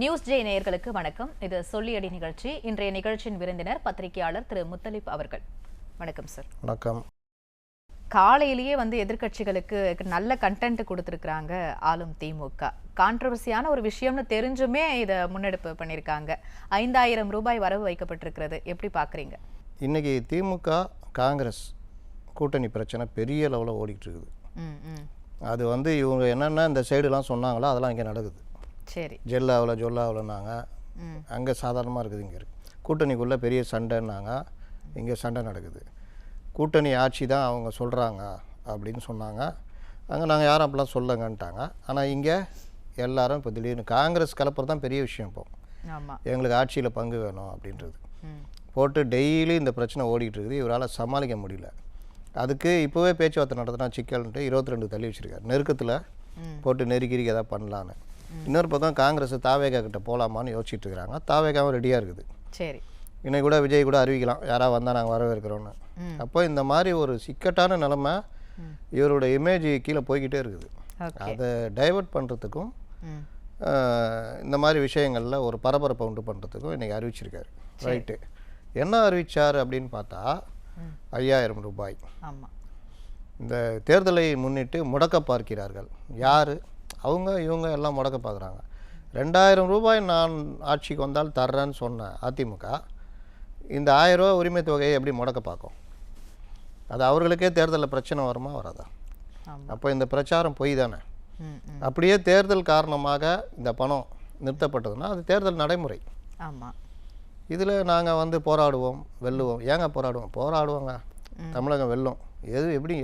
News J நேயர்களுக்கு வணக்கம். இது சொல்லியடி நிகழ்ச்சி. இன்றைய நிகழ்ச்சியின் விருந்தினர் பத்திரிகையாளர் திரு முத்தலிப் அவர்கள். வணக்கம் சார். வணக்கம். காலையிலேயே எதிர்க்கட்சிகளுக்கு நல்ல கண்டென்ட் கொடுத்துருக்காங்க ஆளும் திமுக. கான்ட்ரவர்சியான ஒரு விஷயம்னு தெரிஞ்சுமே இதை முன்னெடுப்பு பண்ணியிருக்காங்க. 5000 ரூபாய் வரவு வைக்கப்பட்டிருக்கிறது. எப்படி பார்க்குறீங்க? இன்னைக்கு திமுக காங்கிரஸ் கூட்டணி பிரச்சனை பெரிய லெவலில் ஓடிட்டு இருக்குது. அது இவங்க என்னென்ன இந்த சைடுலாம் சொன்னாங்களோ அதெல்லாம் இங்கே நடக்குது. சரி, ஜொல்லாவில்னாங்க, அங்கே சாதாரணமாக இருக்குது. இங்கே இருக்குது கூட்டணிக்குள்ளே பெரிய சண்டைன்னாங்க, இங்கே சண்டை நடக்குது. கூட்டணி ஆட்சி தான் அவங்க சொல்கிறாங்க அப்படின்னு சொன்னாங்க. அங்கே நாங்கள் யாரும் அப்படிலாம் சொல்லங்கன்ட்டாங்க. ஆனால் இங்கே எல்லாரும் இப்போ திடீர்னு காங்கிரஸ் கலப்புறது தான் பெரிய விஷயம். இப்போ எங்களுக்கு ஆட்சியில் பங்கு வேணும் அப்படின்றது போட்டு டெய்லி இந்த பிரச்சனை ஓடிட்டு இருக்குது. இவரால் சமாளிக்க முடியல. அதுக்கு இப்போவே பேச்சுவார்த்தை நடத்தினா சிக்கல்ன்ட்டு 22 தள்ளி வச்சுருக்காரு. நெருக்கத்தில் போட்டு நெருக்கி எதாவது பண்ணலான்னு. இன்னொரு பக்கம் காங்கிரஸ் தாவேகா கிட்ட போகலாமான்னு யோசிச்சுட்டு இருக்கிறாங்க. தாவேகாவும் ரெடியாக இருக்குது. சரி, இன்னைக்கு கூட விஜய் கூட அறிவிக்கலாம், யாராவது வந்தால் நாங்கள் வரவேற்கிறோன்னு. அப்போ இந்த மாதிரி ஒரு சிக்கட்டான நிலைமை இவரோட இமேஜ் கீழே போய்கிட்டே இருக்குது. அதை டைவர்ட் பண்ணுறதுக்கும் இந்த மாதிரி விஷயங்களில் ஒரு பரபரப்பை உண்டு பண்ணுறதுக்கும் இன்றைக்கி அறிவிச்சிருக்காரு. ரைட்டு. என்ன அறிவித்தார் அப்படின்னு பார்த்தா 5000 ரூபாய் இந்த தேர்தலை முன்னிட்டு முடக்க பார்க்கிறார்கள். யார்? அவங்க இவங்க எல்லாம் முடக்க பார்க்குறாங்க. 2000 ரூபாய் நான் ஆட்சிக்கு வந்தால் தர்றேன்னு சொன்ன அதிமுக இந்த 1000 ரூபா உரிமை தொகையை எப்படி முடக்க பார்க்கும்? அது அவர்களுக்கே தேர்தலில் பிரச்சனை வருமா வராதா? அப்போ இந்த பிரச்சாரம் பொய் தானே. அப்படியே தேர்தல் காரணமாக இந்த பணம் நிறுத்தப்பட்டதுன்னா அது தேர்தல் நடைமுறை. இதில் நாங்கள் போராடுவோம், வெல்லுவோம். ஏங்க போராடுவோங்க, தமிழகம் வெல்லும்.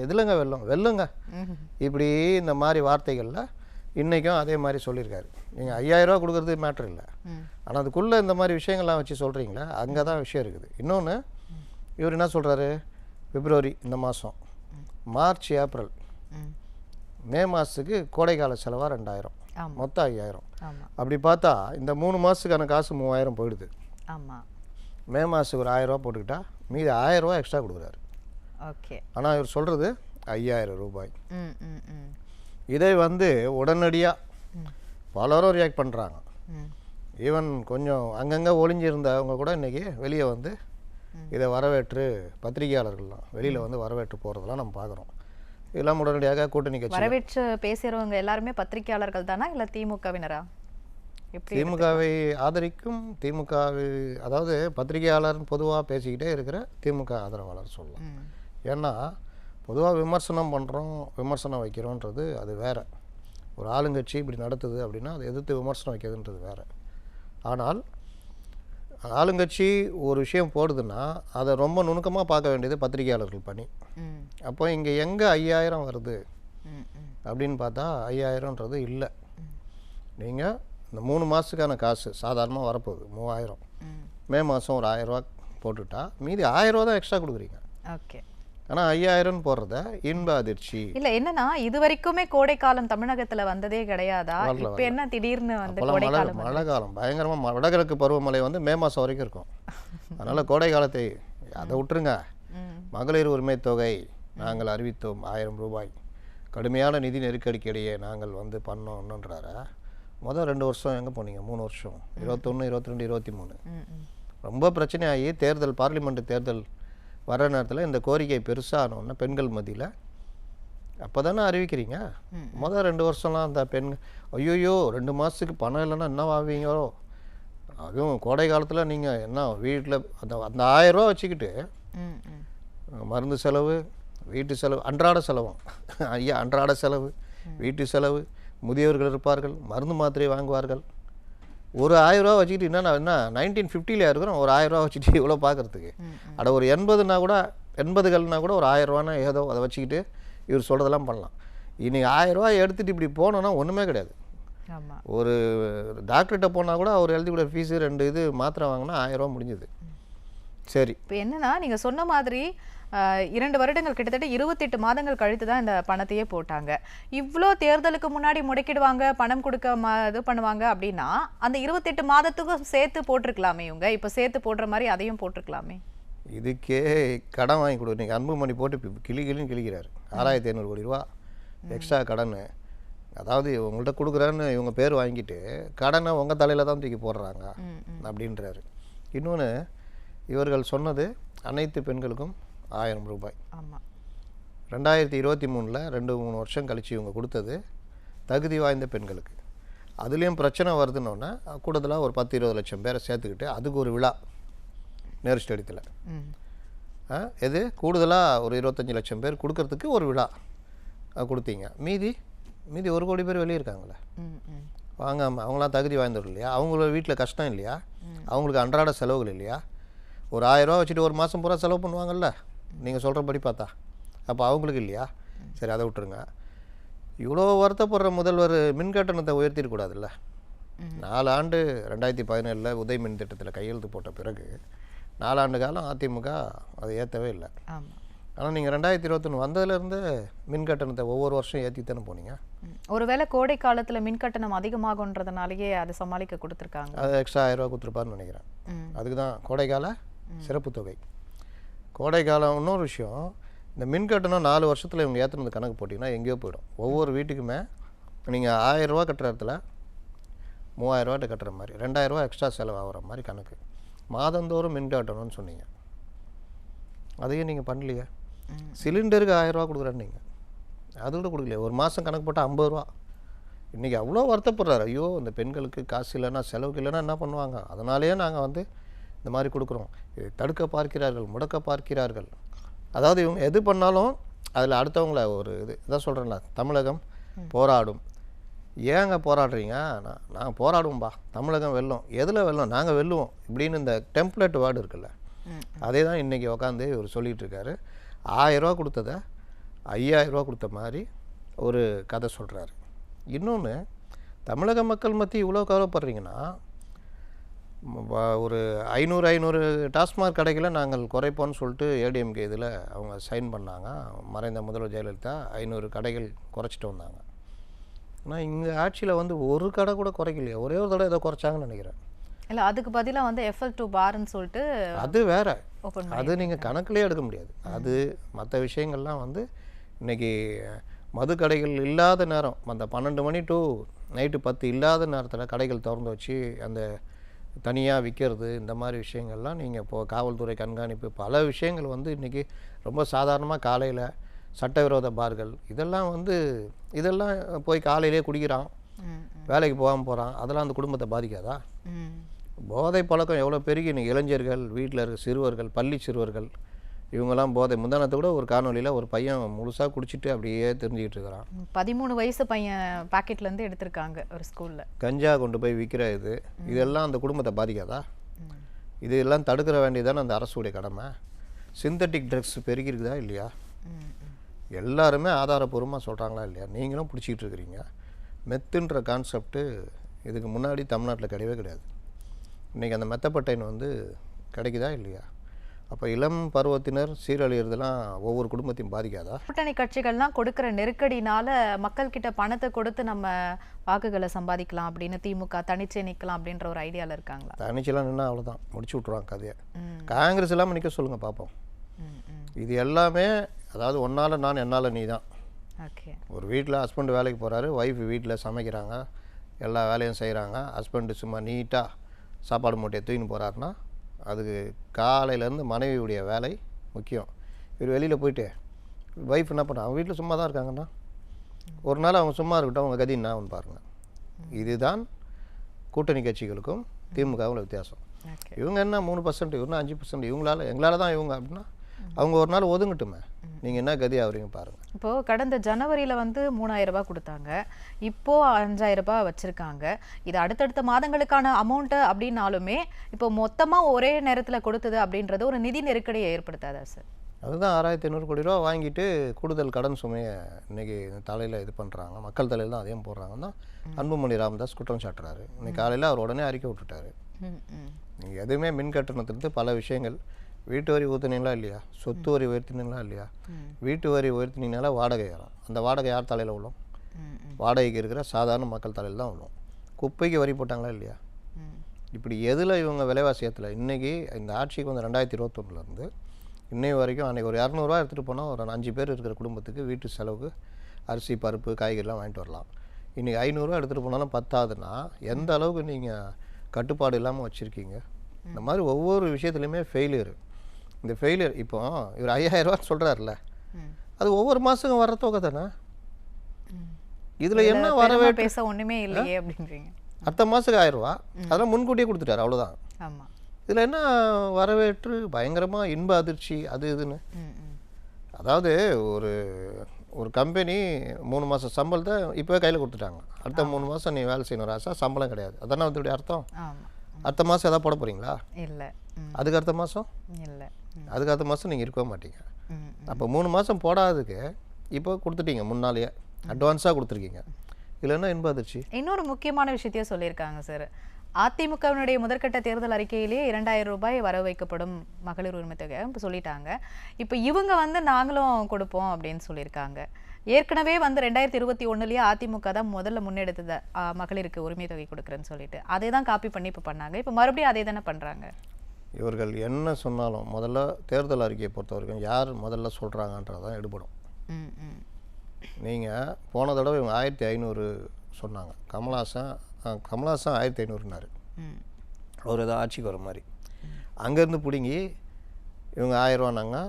எதுலங்க வெல்லுங்க. இப்படி இந்த மாதிரி வார்த்தைகளில் இன்றைக்கும் அதே மாதிரி சொல்லியிருக்காரு. நீங்கள் 5000 ரூபா கொடுக்குறது மேட்ரு இல்லை, ஆனால் அதுக்குள்ளே இந்த மாதிரி விஷயங்கள்லாம் வச்சு சொல்கிறீங்களே, அங்கே தான் விஷயம் இருக்குது. இன்னொன்று, இவர் என்ன சொல்கிறாரு, பிப்ரவரி இந்த மாதம், மார்ச் ஏப்ரல் மே மாதத்துக்கு கோடைக்கால செலவாக 2000, மொத்தம் 5000. அப்படி பார்த்தா இந்த 3 மாதத்துக்கான காசு 3000 போயிடுது. மே மாதத்துக்கு ஒரு 1000 ரூபா போட்டுக்கிட்டா மீதி 1000 ரூபா எக்ஸ்ட்ரா கொடுக்குறாரு. ஆனால் இவர் சொல்கிறது 5000 ரூபாய். இதை உடனடியாக பலரும் ரியாக்ட் பண்ணுறாங்க. ஈவன் கொஞ்சம் அங்கங்கே ஒளிஞ்சிருந்தவங்க கூட இன்றைக்கி வெளியே இதை வரவேற்று, பத்திரிகையாளர்கள்லாம் வெளியில் வரவேற்று போகிறதெல்லாம் நம்ம பார்க்குறோம். இதெல்லாம் உடனடியாக கூட்டணி கட்சி வரவேற்று பேசுகிறவங்க எல்லாருமே பத்திரிகையாளர்கள் தானா இல்லை திமுகவினரா? திமுகவை ஆதரிக்கும் திமுகவை, அதாவது பத்திரிகையாளர்னு பொதுவாக பேசிக்கிட்டே இருக்கிற திமுக ஆதரவாளர் சொல்லலாம். ஏன்னா பொதுவாக விமர்சனம் பண்ணுறோம், விமர்சனம் வைக்கிறோன்றது அது வேறு. ஒரு ஆளுங்கட்சி இப்படி நடத்துது அப்படின்னா அதை எதிர்த்து விமர்சனம் வைக்கிறதுன்றது வேறு. ஆனால் ஆளுங்கட்சி ஒரு விஷயம் போடுதுன்னா அதை ரொம்ப நுணுக்கமாக பார்க்க வேண்டியது பத்திரிகையாளர்கள் பணி. அப்போ இங்கே எங்கே 5000 வருது அப்படின்னு பார்த்தா 5000ன்றது இல்லை. நீங்கள் இந்த 3 மாதத்துக்கான காசு சாதாரணமாக வரப்போகுது 3000. மே மாதம் ஒரு 1000 ரூபா போட்டுட்டா மீதி 1000 ரூபா தான் எக்ஸ்ட்ரா கொடுக்குறீங்க. ஓகே. ஆனால் 5000 போடுறத இன்ப அதிர்ச்சி இல்லை. என்னன்னா இது வரைக்குமே கோடைக்காலம் தமிழகத்தில் வந்ததே கிடையாதா? இப்போ என்ன திடீர்னு கோடைக்காலம்? மழை காலம் பயங்கரமாக, வடகிழக்கு பருவமழை மே மாதம் வரைக்கும் இருக்கும். அதனால் கோடை காலத்தை அதை விட்டுருங்க. மகளிர் உரிமை தொகை நாங்கள் அறிவித்தோம் 1000 ரூபாய். கடுமையான நிதி நெருக்கடிக்கு இடையே நாங்கள் பண்ணோன்னுன்றார. மொதல் 2 வருஷம் எங்கே போனீங்க? 3 வருஷம், 21, 22, 23 ரொம்ப பிரச்சனையாகி தேர்தல், பார்லிமெண்ட் தேர்தல் வர நேரத்தில் இந்த கோரிக்கை பெருசானோன்னா பெண்கள் மத்தியில் அப்போ தானே அறிவிக்கிறீங்க. மொதல் 2 வருஷம்லாம் அந்த பெண்கள் ஐயோயோ 2 மாதத்துக்கு பணம் இல்லைன்னா என்ன ஆவீங்களோ. அதுவும் கோடை காலத்தில் நீங்கள் என்ன வீட்டில் அந்த 1000 ரூபா வச்சுக்கிட்டு மருந்து செலவு, வீட்டு செலவு, அன்றாட செலவும் அன்றாட செலவு, வீட்டு செலவு, முதியவர்கள் இருப்பார்கள், மருந்து மாத்திரை வாங்குவார்கள். ஒரு 1000 ரூபா வச்சுக்கிட்டு என்ன 1950 இருக்கிறோம், ஒரு 1000 ரூபா வச்சுட்டு இவ்வளோ பார்க்குறதுக்கு. அட ஒரு 80னா கூட, 80கள்னா கூட ஒரு 1000 ரூபானா ஏதோ அதை வச்சுக்கிட்டு இவர் சொல்கிறதெல்லாம் பண்ணலாம். இன்றைக்கி 1000 ரூபாய் எடுத்துகிட்டு இப்படி போனோன்னா ஒன்றுமே கிடையாது. ஒரு டாக்டர்கிட்ட போனால் கூட அவர் எழுதி கூட ஃபீஸு 2 இது மாத்திரை வாங்கினா 1000 ரூபா முடிஞ்சுது. சரி, இப்போ என்னன்னா நீங்கள் சொன்ன மாதிரி 2 வருடங்கள், கிட்டத்தட்ட 28 மாதங்கள் கழித்து தான் இந்த பணத்தையே போட்டாங்க. இவ்வளோ தேர்தலுக்கு முன்னாடி முடக்கிடுவாங்க, பணம் கொடுக்க இது பண்ணுவாங்க அப்படின்னா அந்த 28 மாதத்துக்கும் சேர்த்து போட்டிருக்கலாமே. இவங்க இப்போ சேர்த்து போடுற மாதிரி அதையும் போட்டிருக்கலாமே. இதுக்கே கடன் வாங்கி கொடு. நீங்கள் அன்புமணி போட்டு கிளின்னு கிழிக்கிறார். 6500 கோடி ரூபா எக்ஸ்ட்ரா கடன் அதாவது உங்கள்கிட்ட கொடுக்குறேன்னு இவங்க பேர் வாங்கிட்டு கடனை உங்கள் தலையில் தான் தூக்கி போடுறாங்க அப்படின்றாரு. இன்னொன்று, இவர்கள் சொன்னது அனைத்து பெண்களுக்கும் 1000 ரூபாய். ஆமாம். 2023 2-3 வருஷம் கழித்து இவங்க கொடுத்தது தகுதி வாய்ந்த பெண்களுக்கு. அதுலேயும் பிரச்சனை வருதுன்னொன்னே கூடுதலாக ஒரு 10-20 லட்சம் பேரை சேர்த்துக்கிட்டு அதுக்கு ஒரு விழா நேரு ஸ்டேடியத்தில். எது கூடுதலாக ஒரு 25 லட்சம் பேர் கொடுக்கறதுக்கு ஒரு விழா கொடுத்தீங்க. மீதி 1 கோடி பேர் வெளியே இருக்காங்களே, வாங்காமல். அவங்களாம் தகுதி வாய்ந்தவர்கள் இல்லையா? அவங்களோட வீட்டில் கஷ்டம் இல்லையா? அவங்களுக்கு அன்றாட செலவுகள் இல்லையா? ஒரு 1000 ரூபா வச்சுட்டு ஒரு மாதம் பூரா செலவு பண்ணுவாங்கல்ல நீங்கள் சொல்கிறபடி பார்த்தா. அப்போ அவங்களுக்கு இல்லையா? சரி, அதை விட்டுருங்க. இவ்வளோ வருத்தப்படுற முதல்வர் மின் கட்டணத்தை உயர்த்திடக்கூடாதுல்ல? 4 ஆண்டு 2017 உதய் மின் திட்டத்தில் கையெழுத்து போட்ட பிறகு 4 ஆண்டு காலம் அதிமுக அதை ஏற்றவே இல்லை. ஆனால் நீங்கள் 2021 வந்ததுலேருந்து மின் கட்டணத்தை ஒவ்வொரு வருஷம் ஏற்றித்தானே போனீங்க. ஒருவேளை கோடை காலத்தில் மின் கட்டணம் அதிகமாகுன்றதுனாலேயே அதை சமாளிக்க கொடுத்துருக்காங்க. அது எக்ஸ்ட்ரா 1000 ரூபா கொடுத்துருப்பாருன்னு நினைக்கிறேன். அதுக்கு தான் கோடைக்கால சிறப்பு தொகை. கோடைக்காலம். இன்னொரு விஷயம், இந்த மின் கட்டணம் 4 வருஷத்தில் இவங்க ஏற்றுனது கணக்கு போட்டிங்கன்னா எங்கேயோ போயிடும். ஒவ்வொரு வீட்டுக்குமே நீங்கள் 1000 ரூபா கட்டுற இடத்துல 3000 ரூபாய்ட்டு கட்டுற மாதிரி 2000 ரூபா எக்ஸ்ட்ரா செலவு ஆகிற மாதிரி கணக்கு. மாதந்தோறும் மின் கட்டணம்னு சொன்னீங்க, அதையும் நீங்கள் பண்ணலையே. சிலிண்டருக்கு 1000 ரூபா கொடுக்குறேன்னு நீங்கள் அது கூட கொடுக்கலையே. ஒரு மாதம் கணக்கு போட்டால் 50 ரூபா. இன்றைக்கி அவ்வளோ வருத்தப்படுறாரு. ஐயோ, இந்த பெண்களுக்கு காசு இல்லைன்னா, செலவுக்கு இல்லைன்னா என்ன பண்ணுவாங்க? அதனாலேயே நாங்கள் வந்து இந்த மாதிரி கொடுக்குறோம். இதை தடுக்க பார்க்கிறார்கள், முடக்க பார்க்கிறார்கள். அதாவது இவங்க எது பண்ணாலும் அதில் அடுத்தவங்கள ஒரு இதான் சொல்கிறேன்ல, தமிழகம் போராடும். ஏங்க போராடுறீங்க? நாங்கள் போராடுவோம்பா, தமிழகம் வெல்லும். எதில் வெல்லும்? நாங்கள் வெல்லுவோம் இப்படின்னு இந்த டெம்ப்ளேட் வேர்டு இருக்குல்ல, அதே தான் இன்றைக்கி உட்காந்து இவர் சொல்லிகிட்டு இருக்காரு. 1000 ரூபா கொடுத்ததை 5000 ரூபா கொடுத்த மாதிரி ஒரு கதை சொல்கிறாரு. இன்னொன்று, தமிழக மக்கள் மத்தி இவ்வளோ கவலைப்படுறீங்கன்னா, ஒரு 500 டாஸ்மாக் கடைகளை நாங்கள் குறைப்போன்னு சொல்லிட்டு ஏடிஎம்கே இதில் அவங்க சைன் பண்ணாங்க. மறைந்த முதல்வர் ஜெயலலிதா 500 கடைகள் குறைச்சிட்டு வந்தாங்க. ஆனால் இங்கே ஆட்சியில் வந்து ஒரு கடை கூட குறைக்கலையே. ஒரே ஒரு தடவை ஏதோ குறைச்சாங்கன்னு நினைக்கிறேன். இல்லை, அதுக்கு பதிலாக வந்து FL2 பார்ன்னு சொல்லிட்டு அது வேற. அது நீங்கள் கணக்கிலே எடுக்க முடியாது. அது மற்ற விஷயங்கள்லாம் வந்து இன்றைக்கி மது கடைகள் இல்லாத நேரம், அந்த 12 மணி டு நைட்டு 10 இல்லாத நேரத்தில் கடைகள் திறந்து வச்சு அந்த தனியாக விற்கிறது, இந்த மாதிரி விஷயங்கள்லாம் நீங்கள் இப்போது காவல்துறை கண்காணிப்பு பல விஷயங்கள் வந்து இன்றைக்கி ரொம்ப சாதாரணமாக காலையில் சட்டவிரோத பார்கள் இதெல்லாம் போய் காலையிலே குடிக்கிறான், வேலைக்கு போகாமல் போகிறான். அதெல்லாம் அந்த குடும்பத்தை பாதிக்காதா? போதை பழக்கம் எவ்வளோ பெருகி இன்றைக்கி இளைஞர்கள், வீட்டில் இருக்க சிறுவர்கள், பள்ளி சிறுவர்கள் இவங்கெல்லாம் போதை. முந்தானத்தை கூட ஒரு காணொலியில் ஒரு பையன் முழுசாக குடிச்சிட்டு அப்படியே தெரிஞ்சுக்கிட்டு இருக்கிறான். 13 வயசு பையன் பாக்கெட்லேருந்து எடுத்திருக்காங்க ஒரு ஸ்கூலில். கஞ்சா கொண்டு போய் விற்கிற இதெல்லாம் அந்த குடும்பத்தை பாதிக்காதா? இதெல்லாம் தடுக்கிற வேண்டியதானே அந்த அரசுடைய கடமை. சிந்தட்டிக் ட்ரக்ஸ் பெருகிருக்குதா இல்லையா? எல்லாருமே ஆதாரபூர்வமாக சொல்கிறாங்களா இல்லையா? நீங்களும் பிடிச்சிக்கிட்டு இருக்கிறீங்க. மெத்துன்ற கான்செப்ட்டு இதுக்கு முன்னாடி தமிழ்நாட்டில் கிடையவே கிடையாது. இன்றைக்கி அந்த மெத்தப்பட்டைன் வந்து கிடைக்குதா இல்லையா? அப்போ இளம் பருவத்தினர் சீரழிகிறதுலாம் ஒவ்வொரு குடும்பத்தையும் பாதிக்காதா? கூட்டணி கட்சிகள்லாம் கொடுக்குற நெருக்கடினால மக்கள்கிட்ட பணத்தை கொடுத்து நம்ம வாக்குகளை சம்பாதிக்கலாம் அப்படின்னு திமுக தனிச்சே நிற்கலாம் அப்படின்ற ஒரு ஐடியாவில் இருக்காங்களா? தனிச்செல்லாம் நின்னா அவ்வளோதான், முடிச்சு விட்ருவாங்க கதையை. காங்கிரஸ் இல்லாமல் நிற்க சொல்லுங்கள் பார்ப்போம். இது எல்லாமே அதாவது ஒன்றால் நான் என்னால் நீ தான். ஓகே. ஒரு வீட்டில் ஹஸ்பண்ட் வேலைக்கு போகிறாரு, ஒய்ஃப் வீட்டில் சமைக்கிறாங்க, எல்லா வேலையும் செய்கிறாங்க. ஹஸ்பண்டு சும்மா நீட்டாக சாப்பாடு மூட்டையை தூக்கின்னு போகிறாருன்னா அதுக்கு காலையிலேருந்து மனைவியுடைய வேலை முக்கியம். இவர் வெளியில் போயிட்டு ஒய்ஃப் என்ன பண்ணுறாங்க? அவங்க வீட்டில் சும்மா தான் இருக்காங்கன்னா ஒரு நாள் அவங்க சும்மா இருக்கட்டும், அவங்க கதி என்ன பாருங்கள். இதுதான் கூட்டணி கட்சிகளுக்கும் திமுகவும் வித்தியாசம். இவங்க என்ன 3%, இவங்க 5%, எங்களால் தான் இவங்க அப்படின்னா அவங்க ஒரு நாள் ஒதுங்கட்டுமே. நீங்கள் என்ன கதி ஆகுறீங்க பாருங்கள். இப்போது கடந்த ஜனவரியில் வந்து 3000 ரூபாய் கொடுத்தாங்க, இப்போது 5000 ரூபாய் வச்சுருக்காங்க. இது அடுத்தடுத்த மாதங்களுக்கான அமௌண்ட்டு அப்படின்னாலுமே இப்போ மொத்தமாக ஒரே நேரத்தில் கொடுத்தது அப்படின்றது ஒரு நிதி நெருக்கடியை ஏற்படுத்தாதா சார்? அதுதான் 6500 கோடி ரூபா வாங்கிட்டு கூடுதல் கடன் சுமையை இன்றைக்கி தலையில் இது பண்ணுறாங்க. மக்கள் தலையில் தான் அதையும் போடுறாங்கன்னா அன்புமணி ராமதாஸ் குற்றம் சாட்டுறாரு. இன்னைக்கு காலையில் அவர் உடனே அறிக்கை விட்டுட்டாரு. நீங்கள் எதுவுமே மின் கட்டணத்திலிருந்து பல விஷயங்கள், வீட்டு வரி ஊற்றுனீங்களா இல்லையா, சொத்து வரி உயர்த்தினீங்களா இல்லையா, வீட்டு வரி உயர்த்தினீங்கனால வாடகை ஏறும். அந்த வாடகை யார் தலையில் விழும்? வாடகைக்கு இருக்கிற சாதாரண மக்கள் தலையில் தான் விழும். குப்பைக்கு வரி போட்டாங்களா இல்லையா? இப்படி எதில் இவங்க விலைவாசி ஏற்றல. இன்றைக்கி இந்த ஆட்சிக்கு வந்து 2021 இன்னைக்கு வரைக்கும் அன்றைக்கி ஒரு 200 ரூபா எடுத்துகிட்டு போனால் ஒரு 5 பேர் இருக்கிற குடும்பத்துக்கு வீட்டு செலவுக்கு அரிசி, பருப்பு, காய்கறிலாம் வாங்கிட்டு வரலாம். இன்றைக்கி 500 எடுத்துகிட்டு போனாலும் பத்தாதுன்னா எந்த அளவுக்கு நீங்கள் கட்டுப்பாடு இல்லாமல் வச்சுருக்கீங்க. இந்த மாதிரி ஒவ்வொரு விஷயத்துலையுமே ஃபெயிலியர். இந்த ஃபெயிலியர் இப்போ இவர் 5000 சொல்கிறாருல்ல, அது ஒவ்வொரு மாதம் வர தொகை தானே. இதில் என்ன வரவேற்பு பேச ஒன்றுமே இல்லையே அப்படின்றீங்க. அடுத்த மாதத்துக்கு 1000 அதெல்லாம் முன்கூட்டியே கொடுத்துட்டாரு, அவ்வளோதான். ஆமாம். இதில் என்ன வரவேற்று பயங்கரமாக இன்ப அதிர்ச்சி அது இதுன்னு. அதாவது ஒரு ஒரு கம்பெனி 3 மாதம் சம்பளத்தை இப்போவே கையில் கொடுத்துட்டாங்க. அடுத்த 3 மாதம் நீ வேலை செய்யணும் ராசா, சம்பளம் கிடையாது. அதானே அதோடைய அர்த்தம். அடுத்த மாதம் எதாவது போட போகிறீங்களா? இல்லை. அதுக்கு அடுத்த மாதம் இல்லை. அதுக்கு அடுத்த மாதம் நீங்கள் இருக்கவே மாட்டீங்க. அப்போ 3 மாதம் போடாததுக்கு இப்போ கொடுத்துட்டீங்க, முன்னாலேயே அட்வான்ஸாக கொடுத்துருக்கீங்க. இதில் என்ன இன்ப அதிர்ச்சி? இன்னொரு முக்கியமான விஷயத்தையும் சொல்லியிருக்காங்க சார். அதிமுகவினுடைய முதற்கட்ட தேர்தல் அறிக்கையிலேயே 2000 ரூபாய் வர வைக்கப்படும் மகளிர் உரிமை தொகை இப்போ சொல்லிட்டாங்க. இப்போ இவங்க வந்து நாங்களும் கொடுப்போம் அப்படின்னு சொல்லியிருக்காங்க. ஏற்கனவே வந்து 2021 அதிமுக தான் முதல்ல முன்னெடுத்தது மகளிருக்கு உரிமை தொகை கொடுக்குறேன்னு சொல்லிட்டு அதே தான் காப்பி பண்ணி இப்போ பண்ணாங்க. இப்போ மறுபடியும் அதே தானே பண்ணுறாங்க. இவர்கள் என்ன சொன்னாலும் முதல்ல தேர்தல் அறிக்கையை பொறுத்த வரைக்கும் யார் முதல்ல சொல்கிறாங்கன்றதான் எடுபடும். நீங்கள் போன தடவை இவங்க 1500 சொன்னாங்க. கமல்ஹாசன் 1500னாரு. அவர் ஏதோ ஆட்சிக்கு வர மாதிரி அங்கேருந்து பிடுங்கி இவங்க 1000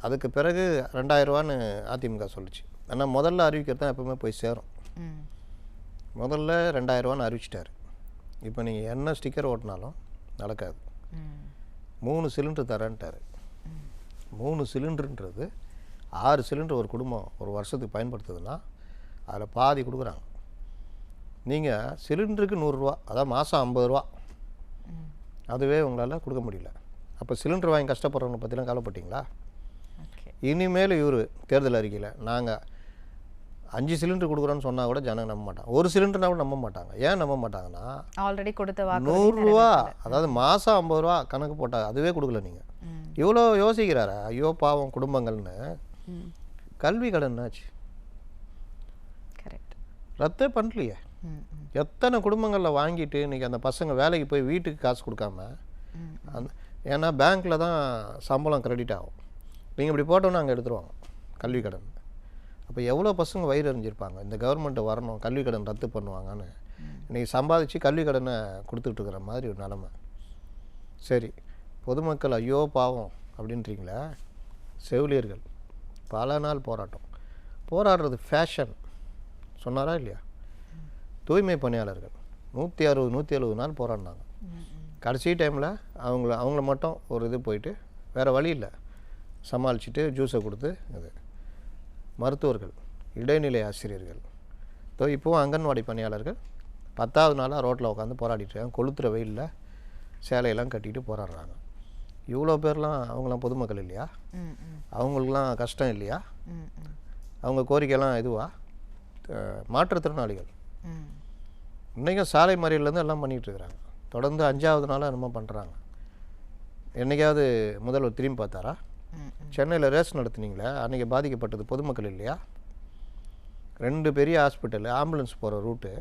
அதுக்கு பிறகு 2000 அதிமுக சொல்லிச்சு. ஏன்னா முதல்ல அறிவிக்கிறது தான் எப்பவுமே போய் சேரும். முதல்ல 2000 அறிவிச்சிட்டாரு. இப்போ நீங்கள் என்ன ஸ்டிக்கர் ஓட்டினாலும் நடக்காது. 3 சிலிண்டர் தரேன்ட்டார். 3 சிலிண்டருன்றது 6 சிலிண்டர் ஒரு குடும்பம் ஒரு வருஷத்துக்கு பயன்படுத்துதுன்னா அதில் பாதி கொடுக்குறாங்க. நீங்கள் சிலிண்டருக்கு 100 ரூபா, அதாவது மாதம் 50 ரூபா, அதுவே உங்களால் கொடுக்க முடியல. அப்போ சிலிண்டர் வாங்கி கஷ்டப்படுறவங்க பற்றிலாம் கவலைப்பட்டீங்களா? இனிமேல் இவர் தேர்தல் அறிக்கையில் நாங்கள் 5 சிலிண்டர் கொடுக்குறோன்னு சொன்னால் கூட ஜனங்க நம்ப மாட்டாங்க. ஒரு சிலிண்டர்னா கூட நம்ப மாட்டாங்க. ஏன் நம்ப மாட்டாங்கன்னா ஆல்ரெடி கொடுத்த 100 ரூபா, அதாவது மாதம் 50 ரூபா கணக்கு போட்டால் அதுவே கொடுக்கல. நீங்கள் இவ்வளோ யோசிக்கிறாரா? ஐயோ பாவம் குடும்பங்கள்னு. கல்வி கடன்னாச்சு ரத்தே பண்ணலையே. எத்தனை குடும்பங்களில் வாங்கிட்டு இன்றைக்கி அந்த பசங்க வேலைக்கு போய் வீட்டுக்கு காசு கொடுக்காம ஏன்னா பேங்க்கில் தான் சம்பளம் கிரெடிட் ஆகும். நீங்கள் இப்படி போட்டோன்னு அங்கே எடுத்துருவாங்க கல்வி கடன். அப்போ எவ்வளோ பசங்க வயிறு அறிஞ்சிருப்பாங்க, இந்த கவர்மெண்ட்டு வரணும் கல்வி கடன் ரத்து பண்ணுவாங்கன்னு. இன்றைக்கி சம்பாதிச்சு கல்வி கடனை கொடுத்துட்ருக்குற மாதிரி ஒரு நிலமை. சரி, பொதுமக்கள் ஐயோ பாவம் அப்படின்றீங்களா? செவிலியர்கள் பல நாள் போராட்டம். போராடுறது ஃபேஷன் சொன்னாரா இல்லையா? தூய்மை பணியாளர்கள் 160-170 நாள் போராடினாங்க. கடைசி டைமில் அவங்கள மட்டும் ஒரு இது போயிட்டு வேறு வழி இல்லை சமாளிச்சுட்டு ஜூஸை கொடுத்து இது. மருத்துவர்கள், இடைநிலை ஆசிரியர்கள், இப்போவும் அங்கன்வாடி பணியாளர்கள் 10வது நாளாக ரோட்டில் உட்காந்து போராடிட்டு இருக்காங்க. கொளுத்துற வெயிலில் சேலையெல்லாம் கட்டிட்டு போராடுறாங்க. இவ்வளோ பேர்லாம் அவங்களாம் பொதுமக்கள் இல்லையா? அவங்களுக்குலாம் கஷ்டம் இல்லையா? அவங்க கோரிக்கையெல்லாம் இதுவா? மாற்றுத்திறனாளிகள் இன்றைக்கும் சாலை மறியல்லேருந்து எல்லாம் பண்ணிகிட்ருக்குறாங்க. தொடர்ந்து 5வது நாளாக என்னமோ பண்ணுறாங்க. என்றைக்காவது முதல்வர் திரும்பி பார்த்தாரா? சென்னையில் ரேஸ் நடத்துனீங்களே, அன்றைக்கி பாதிக்கப்பட்டது பொதுமக்கள் இல்லையா? 2 பெரிய ஹாஸ்பிட்டல் ஆம்புலன்ஸ் போகிற ரூட்டு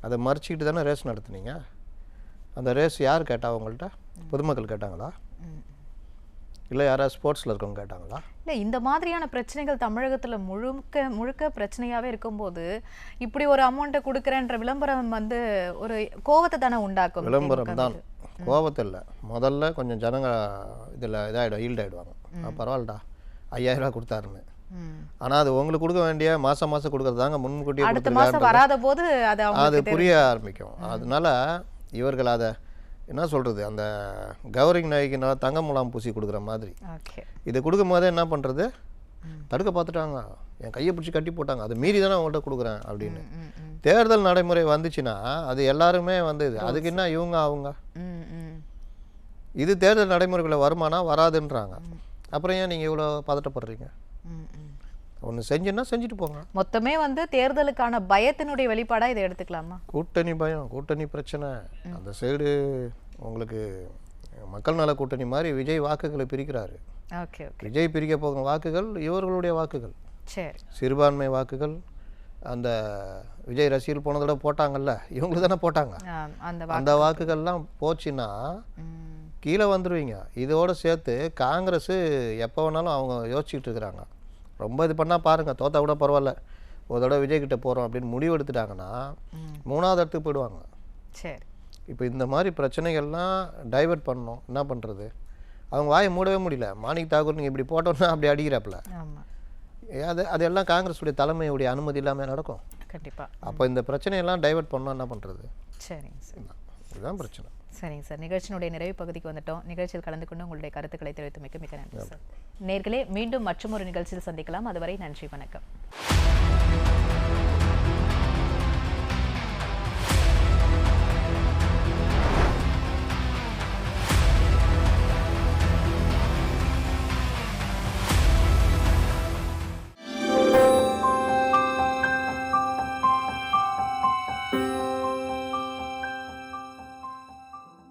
அதை மறிச்சிக்கிட்டு தானே ரேஸ் நடத்துனீங்க. அந்த ரேஸ் யார் கேட்டா? அவங்கள்ட்ட பொதுமக்கள் கேட்டாங்களா? இல்லை யாராவது ஸ்போர்ட்ஸில் இருக்கவங்க கேட்டாங்களா? இல்லை, இந்த மாதிரியான பிரச்சனைகள் தமிழகத்தில் முழுக்க பிரச்சனையாகவே இருக்கும்போது இப்படி ஒரு அமௌண்ட்டை கொடுக்குறேன்ற விளம்பரம் வந்து ஒரு கோவத்தை தானே உண்டாக்கும். விளம்பரம் தான், கோவத்தை இல்லை. முதல்ல கொஞ்சம் ஜனங்க இதில் இதாகிடும், ஈல்ட் ஆகிடுவாங்க. பரவாயில்லடா 5000 ரூபா கொடுத்தாருன்னு. ஆனால் அது உங்களுக்கு கொடுக்க வேண்டிய மாதம் கொடுக்குறது தாங்க முன்கூட்டியே அடுத்த மாதம் வராத போது அது புரிய ஆரம்பிக்கும். அதனால இவர்கள் அதை என்ன சொல்கிறது, அந்த கவரிங் நாய்க்குனால தங்க முலாம் பூசி கொடுக்குற மாதிரி இதை கொடுக்கும் போதே என்ன பண்ணுறது, தடுக்க பார்த்துட்டாங்க, என் கையை பிடிச்சி கட்டி போட்டாங்க, அதை மீறி தானே அவங்கள்ட்ட கொடுக்குறேன் அப்படின்னு. தேர்தல் நடைமுறை வந்துச்சுன்னா அது எல்லாருமே வந்து அதுக்கு என்ன இவங்க அவங்க இது தேர்தல் நடைமுறைகளை வருமானா வராதுன்றாங்க. அப்புறம் ஏன் நீங்கள் இவ்வளோ பதட்டப்படுறீங்க? ஒன்று செஞ்சுன்னா செஞ்சுட்டு போங்க. மொத்தமே வந்து தேர்தலுக்கான பயத்தினுடைய வெளிப்பாடாக இதை எடுத்துக்கலாமா? கூட்டணி பயம், கூட்டணி பிரச்சனை. அந்த சைடு உங்களுக்கு மக்கள் நல கூட்டணி மாதிரி விஜய் வாக்குகளை பிரிக்கிறாரு. விஜய் பிரிக்க போகும் வாக்குகள் இவர்களுடைய வாக்குகள், சிறுபான்மை வாக்குகள். அந்த விஜய் ரசிகர்கள் போன தடவை போட்டாங்கல்ல, இவங்களுக்கு தானே போட்டாங்க. அந்த வாக்குகள்லாம் போச்சுன்னா கீழே வந்துடுவீங்க. இதோடு சேர்த்து காங்கிரஸ் எப்போ வேணாலும் அவங்க யோசிச்சுக்கிட்டு இருக்கிறாங்க. ரொம்ப இது பண்ணால் பாருங்கள், தோத்தா கூட பரவாயில்ல, ஒரு தடவை விஜய் கிட்ட போகிறோம் அப்படின்னு முடிவு எடுத்துட்டாங்கன்னா 3வது இடத்துக்கு போயிடுவாங்க. சரி. இப்போ இந்த மாதிரி பிரச்சனைகள்லாம் டைவர்ட் பண்ணணும். என்ன பண்ணுறது? அவங்க வாயை மூடவே முடியல. மாணிக் தாக்கூர் நீங்கள் இப்படி போட்டோன்னா அப்படி அடிக்கிறாப்புல. ஆமாம். அதெல்லாம் காங்கிரஸுடைய தலைமையுடைய அனுமதி இல்லாமல் நடக்கும். கண்டிப்பாக. அப்போ இந்த பிரச்சனையெல்லாம் டைவர்ட் பண்ணால் என்ன பண்ணுறது? சரிங்க சார். இதுதான் பிரச்சனை. சரிங்க சார். நிகழ்ச்சியினுடைய நிறைவு பகுதிக்கு வந்துட்டோம். நிகழ்ச்சியில் கலந்து கொண்டு உங்களுடைய கருத்துக்களை தெரிவித்து மிக்க நன்றி சார். நேர்களே, மீண்டும் மற்றொரு நிகழ்ச்சியில் சந்திக்கலாம். அதுவரை நன்றி, வணக்கம்.